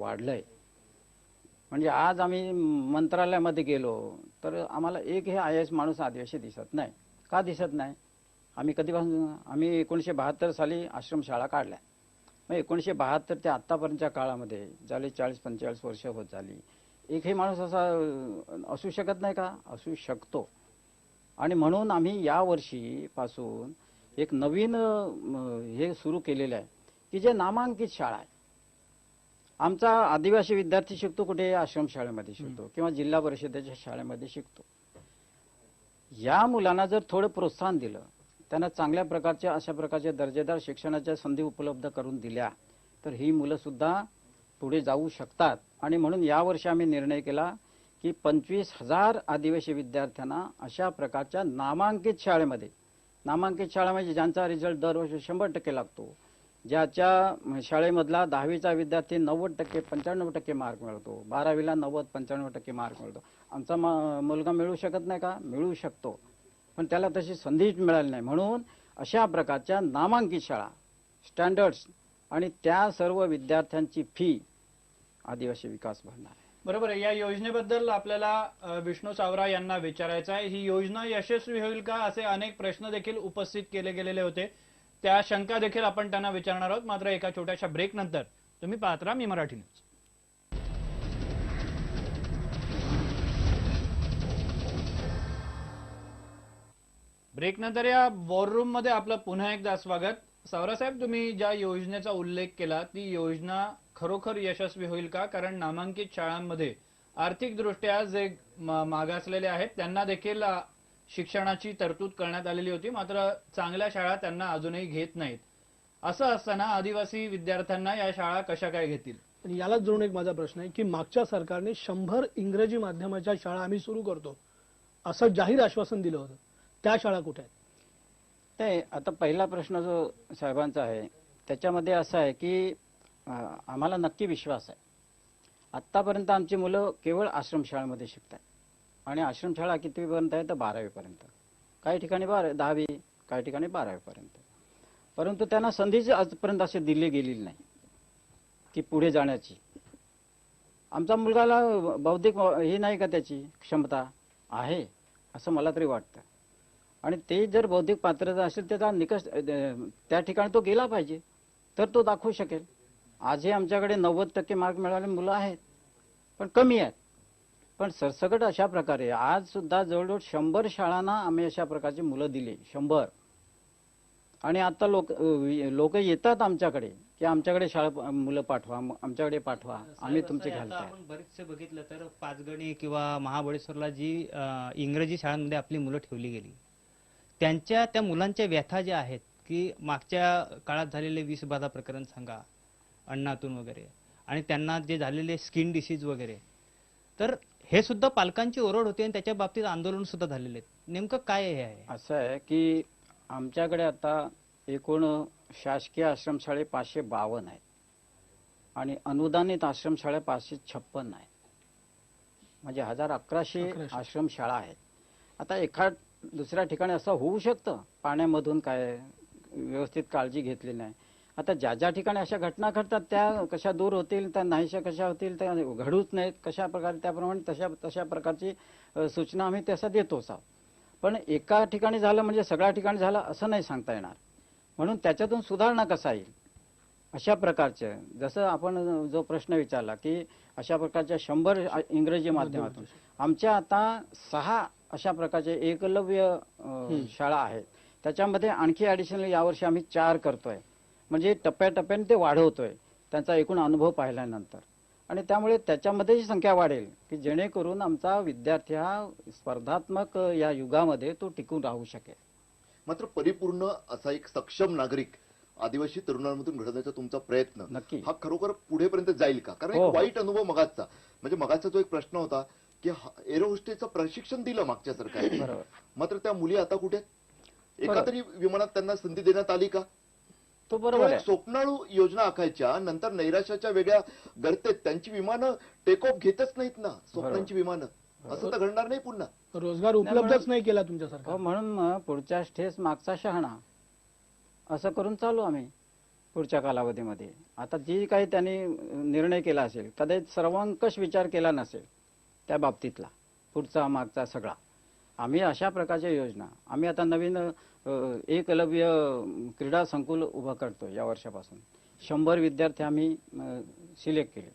वाढलंय. म्हणजे आज आम्ही मंत्रालयामध्ये गेलो तर आम्हाला एक हे IAS माणूस आदिवासी दिसत नाही. का दिसत नाही? आम्ही कधीपासून आम्ही 1972 साली आश्रमशाळा काढल्या. मग 1972 ते आतापर्यंतच्या काळामध्ये झाले 40-45 वर्ष होत झाली. एकही माणूस असा असू शकत नाही का? असू शकतो. आणि म्हणून आम्ही या वर्षीपासून एक नवीन हे सुरू केलेलं आहे की जे नामांकित शाळा आहे. आमचा आदिवासी विद्यार्थी शिकतो कुठे? आश्रमशाळेमध्ये शिकतो किंवा जिल्हा परिषदेच्या शाळेमध्ये शिकतो. या मुलांना जर थोडं प्रोत्साहन दिलं, त्यांना चांगल्या प्रकारच्या अशा प्रकारच्या दर्जेदार शिक्षणाच्या संधी उपलब्ध करून दिल्या तर ही मुलं सुद्धा पुढे जाऊ शकतात. आणि म्हणून यावर्षी आम्ही निर्णय केला की 25,000 आदिवासी विद्यार्थ्यांना अशा प्रकारच्या नामांकित शाळेमध्ये, नामांकित शाळा म्हणजे ज्यांचा रिझल्ट दरवर्षी 100% लागतो, ज्याच्या शाळेमधला 10वीचा विद्यार्थी 90% 95% मार्क मिळवतो, 12वीला 90-95% मार्क मिळतो. आमचा मुलगा मिळू शकत नाही का? मिळू शकतो, पण त्याला तशी संधीच मिळाली नाही. म्हणून अशा प्रकारच्या नामांकित शाळा, स्टँडर्ड्स आणि त्या सर्व विद्यार्थ्यांची फी आदिवासी विकास भरणार आहे. बरोबर आहे. या योजनेबद्दल आपल्याला विष्णू सावरा यांना विचारायचं आहे. ही योजना यशस्वी होईल का असे अनेक प्रश्न देखील उपस्थित केले गेलेले होते. त्या शंका देखील आपण त्यांना विचारणार आहोत. मात्र एका छोट्याशा ब्रेक नंतर तुम्ही पाहत राहा मी मराठी न्यूज. ब्रेक नंतर या वॉर रूम मध्ये आपलं पुन्हा एकदा स्वागत. सावरा साहेब, तुम्ही ज्या योजनेचा उल्लेख केला ती योजना खरोखर यशस्वी होईल का? कारण नामांकित शाळांमध्ये आर्थिकदृष्ट्या जे मागासलेले आहेत त्यांना देखील शिक्षणाची तरतूद करण्यात आलेली होती, मात्र चांगल्या शाळा त्यांना अजूनही घेत नाहीत. असं असताना आदिवासी विद्यार्थ्यांना या शाळा कशा काय घेतील? याला जोडून एक माझा प्रश्न आहे की मागच्या सरकारने 100 इंग्रजी माध्यमाच्या शाळा आम्ही सुरू करतो असं जाहीर आश्वासन दिलं होतं. त्या शाळा कुठे आहेत? ते आता पहिला प्रश्न जो साहेबांचा आहे त्याच्यामध्ये असं आहे की आम्हाला नक्की विश्वास आहे. आत्तापर्यंत आमची मुलं केवळ आश्रमशाळेमध्ये शिकतात आणि आश्रमशाळा कितवीपर्यंत आहे तर 12वी पर्यंत, काही ठिकाणी 10वी, काही ठिकाणी 12वी पर्यंत. परंतु त्यांना संधीच आजपर्यंत असे दिली गेलेली नाही की पुढे जाण्याची. आमचा मुलगाला बौद्धिक हे नाही का, त्याची क्षमता आहे असं मला तरी वाटतं. आणि ते जर बौद्धिक पात्रता असेल त्याचा निकष त्या ठिकाणी तो गेला पाहिजे तर तो दाखवू शकेल. आजही आमच्याकडे 90% मार्क मिळालेले मुलं आहेत, पण कमी आहेत. पण सरसकट अशा प्रकारे आज सुद्धा जवळजवळ 100 शाळांना आम्ही अशा प्रकारची मुलं दिली, 100. आणि आता लोक येतात आमच्याकडे की आमच्याकडे शाळा मुलं पाठवा, आमच्याकडे पाठवा, आम्ही तुमचे घालतो. आपण बरेचसे बघितलं तर पाचगणी किंवा महाबळेश्वरला जी इंग्रजी शाळांमध्ये आपली मुलं ठेवली गेली, त्या मुलांच्या व्यथा ज्या आहेत की मागच्या काळात झालेले विषबाधा प्रकरण सांगा, अन्नातून वगैरे, आणि त्यांना जे झालेले स्किन डिसीज वगैरे, तर हे सुद्धा पालकांची ओरड होती आणि त्याच्या बाबतीत आंदोलन सुद्धा झालेले आहेत. नेमकं काय हे आहे? असं आहे की आमच्याकडे आता एकूण शासकीय आश्रमशाळे 552 आहेत आणि अनुदानित आश्रमशाळा 556 आहेत. म्हणजे 1100 आश्रमशाळा आहेत. आता एखाद दुसऱ्या ठिकाणी असं होऊ शकतं पाण्यामधून काय व्यवस्थित काळजी घेतली नाही. आता ज्या ज्या ठिकाणी अशा घटना घडतात त्या कशा दूर होतील, त्या नाहीशा कशा होतील, त्या घडूच नाहीत कशा प्रकारे, त्याप्रमाणे तशा प्रकारची सूचना आम्ही तसा देतोच आहोत. पण एका ठिकाणी झालं म्हणजे सगळ्या ठिकाणी झालं असं नाही सांगता येणार. म्हणून त्याच्यातून सुधारणा कसा येईल अशा प्रकारचे, जसं आपण जो प्रश्न विचारला की अशा प्रकारच्या 100 इंग्रजी माध्यमातून आमच्या आता 6 अशा प्रकारचे एकलव्य शाळा आहेत. त्याच्यामध्ये आणखी ॲडिशनल यावर्षी आम्ही 4 करतोय. म्हणजे टप्प्याटप्प्याने ते वाढवतोय त्यांचा एकूण अनुभव पाहिल्यानंतर. आणि त्यामुळे त्याच्यामध्येही संख्या वाढेल की जेणेकरून आमचा विद्यार्थी हा स्पर्धात्मक या युगामध्ये तो टिकून राहू शकेल. मात्र परिपूर्ण असा एक सक्षम नागरिक आदिवासी तरुणांमधून घडवण्याचा तुमचा प्रयत्न नक्की हा खरोखर पुढेपर्यंत जाईल का? कारण एक वाईट अनुभव मगाचा, म्हणजे मगाचा जो एक प्रश्न होता की एरो होस्टेसचं प्रशिक्षण दिलं मागच्या सरकारने, मात्र त्या मुली आता कुठे? एका तरी विमानात त्यांना संधी देण्यात आली का? तो बरोबर आहे. स्वप्नाळू योजना आखायच्या नंतर नैराश्याच्या वेगळ्या गर्तेत त्यांची विमानं टेक ऑफ घेतच नाहीत ना, स्वप्नांची विमानं. असं तर घडणार नाही पुन्हा. रोजगार उपलब्धच नाही केला तुमच्या सरकार. म्हणून पुढच्या ठेस मागचा शहाणा असं करून चालू आम्ही. पुढच्या कालावधीमध्ये. आता जी काही त्यांनी निर्णय केला असेल, कदाचित सर्वंकष विचार केला नसेल त्या बाबतीतला, पुढचा मागचा सगळा. आम्ही अशा प्रकारच्या योजना, आम्ही आता नवीन एकलव्य क्रीडा संकुल उभं करतोय या वर्षापासून. 100 विद्यार्थी आम्ही सिलेक्ट केले.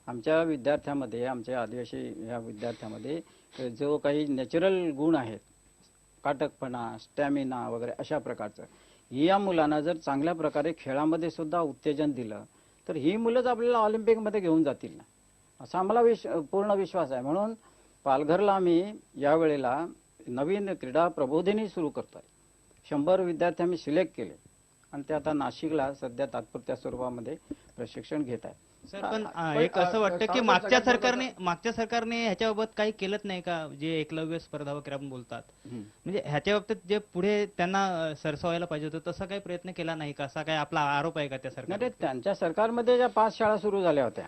आमच्या विद्यार्थ्यामध्ये, आमच्या आदिवासी या विद्यार्थ्यामध्ये जो काही नॅचरल गुण आहेत, काटकपणा, स्टॅमिना वगैरे अशा प्रकारचं, या मुलांना जर चांगल्या प्रकारे खेळामध्ये सुद्धा उत्तेजन दिलं तर ही मुलंच आपल्याला ऑलिम्पिकमध्ये घेऊन जातील ना, असा आम्हाला पूर्ण विश्वास आहे. म्हणून पालघरला आम्ही यावेळेला नवीन क्रीडा प्रबोधिनी सुरू करतोय. 100 विद्यार्थी आम्ही सिलेक्ट केले आणि ते आता नाशिकला सध्या तात्पुरत्या स्वरूपामध्ये प्रशिक्षण घेत आहे. सर, पण एक असं वाटतं की मागच्या सरकारने ह्याच्याबाबत काही केलंच नाही का, जे एकलव्य स्पर्धा वगैरे आपण बोलतात, म्हणजे ह्याच्या बाबतीत जे पुढे त्यांना सरसावायला पाहिजे होतं तसा काही प्रयत्न केला नाही का, असा काही आपला आरोप आहे का त्या सरकार? नाही, त्यांच्या सरकारमध्ये ज्या 5 शाळा सुरू झाल्या होत्या,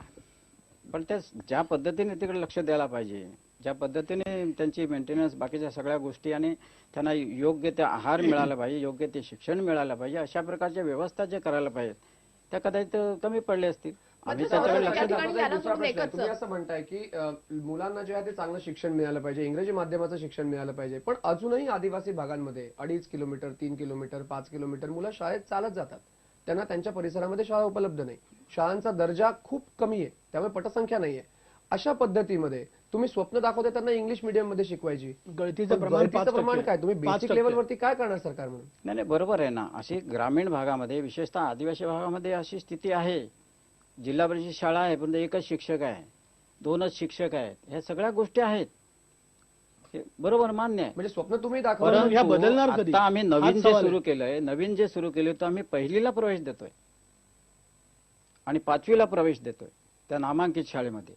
पण त्या ज्या पद्धतीने तिकडे लक्ष द्यायला पाहिजे, ज्या पद्धतीने त्यांची मेंटेनन्स, बाकीच्या सगळ्या गोष्टी, आणि त्यांना योग्य ते आहार मिळाला पाहिजे, योग्य ते शिक्षण मिळालं पाहिजे, अशा प्रकारच्या व्यवस्था जे करायला पाहिजेत त्या कदाचित कमी पडले असतील. आम्ही त्याच्याकडे लक्ष दुसरा द्या. प्रश्न आहे. तुम्ही असं म्हणताय की मुलांना जे आहे ते चांगलं शिक्षण मिळालं पाहिजे, इंग्रजी माध्यमाचं शिक्षण मिळालं पाहिजे, पण अजूनही आदिवासी भागांमध्ये 2.5 किलोमीटर, 3 किलोमीटर, 5 किलोमीटर मुलं शाळेत चालत जातात. त्यांना त्यांच्या परिसरामध्ये शाळा उपलब्ध नाही, शाळांचा दर्जा खूप कमी आहे, त्यामुळे पटसंख्या नाहीये. अशा पद्धतीमध्ये तुम्ही स्वप्न दाखवते त्यांना इंग्लिश मीडियम मध्ये शिकवायची, गळतीचं प्रमाण 5% प्रमाण काय, तुम्ही 5% बेसिक लेवलवरती काय करणार सरकार म्हणून? नाही, बरोबर आहे ना. अशी ग्रामीण भागामध्ये, विशेषतः आदिवासी भागामध्ये अशी स्थिती आहे. जिल्हा परिषद शाळा आहे पण एकच शिक्षक आहे, 2च शिक्षक आहेत, ह्या सगळ्या गोष्टी आहेत. हे बरोबर, मान्य आहे. म्हणजे स्वप्न तुम्ही परंतु दाखवा. ह्या बदलणार कधी? आता आम्ही नवीन हाच जे सवाल आहे. सुरू केलंय, नवीन जे सुरू केले तर आम्ही 1लीला प्रवेश देतोय आणि 5वीला प्रवेश देतोय त्या नामांकित शाळेमध्ये.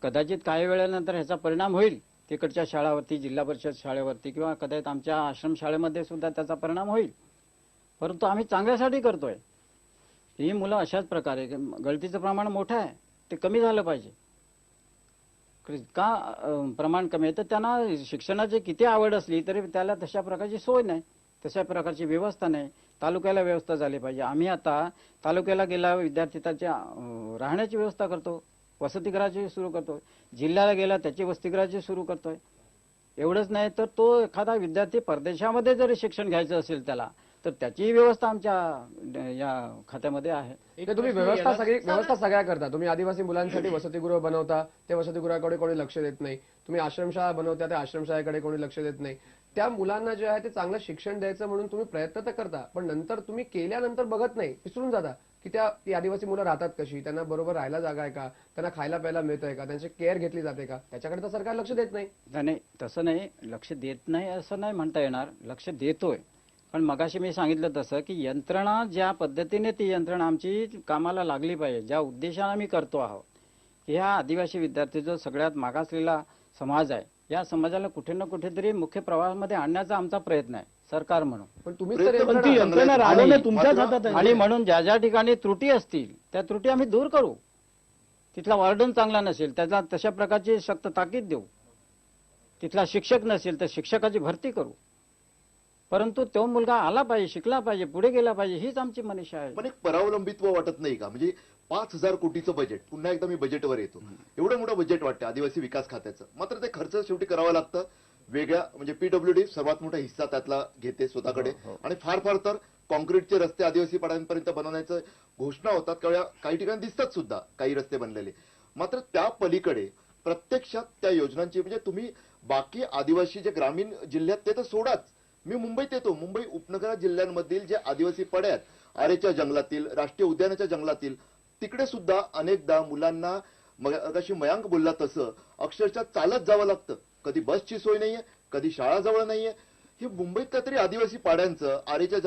कदाचित काही वेळानंतर ह्याचा परिणाम होईल तिकडच्या शाळावरती, जिल्हा परिषद शाळेवरती, किंवा कदाचित आमच्या आश्रम शाळेमध्ये सुद्धा त्याचा परिणाम होईल. परंतु आम्ही चांगल्यासाठी करतोय. ही मुलं अशाच प्रकारे, गळतीचं प्रमाण मोठं आहे, ते कमी झालं पाहिजे. का प्रमाण कमी आहे तर त्यांना शिक्षणाची किती आवड असली तरी त्याला तशा प्रकारची सोय नाही, तशा प्रकारची व्यवस्था नाही. तालुक्याला व्यवस्था झाली पाहिजे. आम्ही आता तालुक्याला गेला विद्यार्थी त्याच्या राहण्याची व्यवस्था करतो, वसतिगृहाची सुरू करतोय. जिल्ह्याला गेला त्याची वसतिगृहाची सुरू करतोय. एवढंच नाही तर तो एखादा विद्यार्थी परदेशामध्ये जरी शिक्षण घ्यायचं असेल त्याला, तर त्याचीही व्यवस्था आमच्या या खात्यामध्ये आहे. ते तुम्ही व्यवस्था सगळ्या करता. तुम्ही आदिवासी मुलांसाठी वसतिगृह बनवता, त्या वसतिगृहाकडे कोणी लक्ष देत नाही. तुम्ही आश्रमशाळा बनवता, त्या आश्रमशाळेकडे कोणी लक्ष देत नाही. त्या मुलांना जे आहे ते चांगलं शिक्षण द्यायचं म्हणून तुम्ही प्रयत्न तर करता, पण नंतर तुम्ही केल्यानंतर बघत नाही, विसरून जाता की ती आदिवासी मुलं राहतात कशी, त्यांना बरोबर राहायला जागा आहे का, त्यांना खायला प्यायला मिळतंय का, त्यांची केअर घेतली जाते का, त्याच्याकडे तर सरकार लक्ष देत नाही. नाही, तसं नाही, लक्ष देत नाही असं नाही म्हणता येणार, लक्ष देतोय. पण मगाशी मी सांगितलं तसं की यंत्रणा ज्या पद्धतीने, ती यंत्रणा आमची कामाला लागली पाहिजे, ज्या उद्देशाने आम्ही करतो आहोत, ह्या आदिवासी विद्यार्थी जो सगळ्यात मागासलेला समाज आहे, या समाजाला कुठे ना कुठेतरी मुख्य प्रवाहामध्ये आणण्याचा आमचा प्रयत्न आहे सरकार म्हणून. पण तुम्ही पण ती यंत्रणा राबवणं तुमच्याच हातात आहे. आणि म्हणून ज्या ज्या ठिकाणी त्रुटी असतील त्या त्रुटी आम्ही दूर करू. तिथला वॉर्डन चांगला नसेल त्याला तशा प्रकारची सक्त ताकीद देऊ. तिथला शिक्षक नसेल तर शिक्षकाची भरती करू. परंतु तो मुलगा आला पाहिजे, शिकला पाहिजे, पुढे गेला पाहिजे, हीच आमची मनीषा आहे. पण एक परावलंबित्व वाटत नाही का? म्हणजे 5,000 कोटीचं बजेट, पुन्हा एकदा मी बजेटवर येतो, एवढं मोठं बजेट वाटतं आदिवासी विकास खात्याचं, मात्र ते खर्च शेवटी करावं लागतं वेगळ्या, म्हणजे पीडब्ल्यूडी सर्वात मोठा हिस्सा त्यातला घेते स्वतःकडे. आणि फार फार तर कॉन्क्रीटचे रस्ते आदिवासी पाड्यांपर्यंत बनवण्याचं घोषणा होतात, काही ठिकाणी दिसतात सुद्धा काही रस्ते बनलेले. मात्र त्या पलीकडे प्रत्यक्षात त्या योजनांची, म्हणजे तुम्ही बाकी आदिवासी जे ग्रामीण जिल्ह्यात ते तर सोडाच, मी मुंबईत येतो, मुंबई उपनगरात जिल्ह्यांमधील जे आदिवासी पड्या आहेत, आरेच्या जंगलातील, राष्ट्रीय उद्यानाच्या जंगलातील, तिकडे सुद्धा अनेकदा मुलांना मगाशी मयांक बोलला तसं अक्षरशः चालत जावं लागतं. कधी बसची सोय नाहीये, कधी शाळा जवळ नाहीये. हे मुंबईतल्या तरी आदिवासी पाड्यांचं, आरेच्या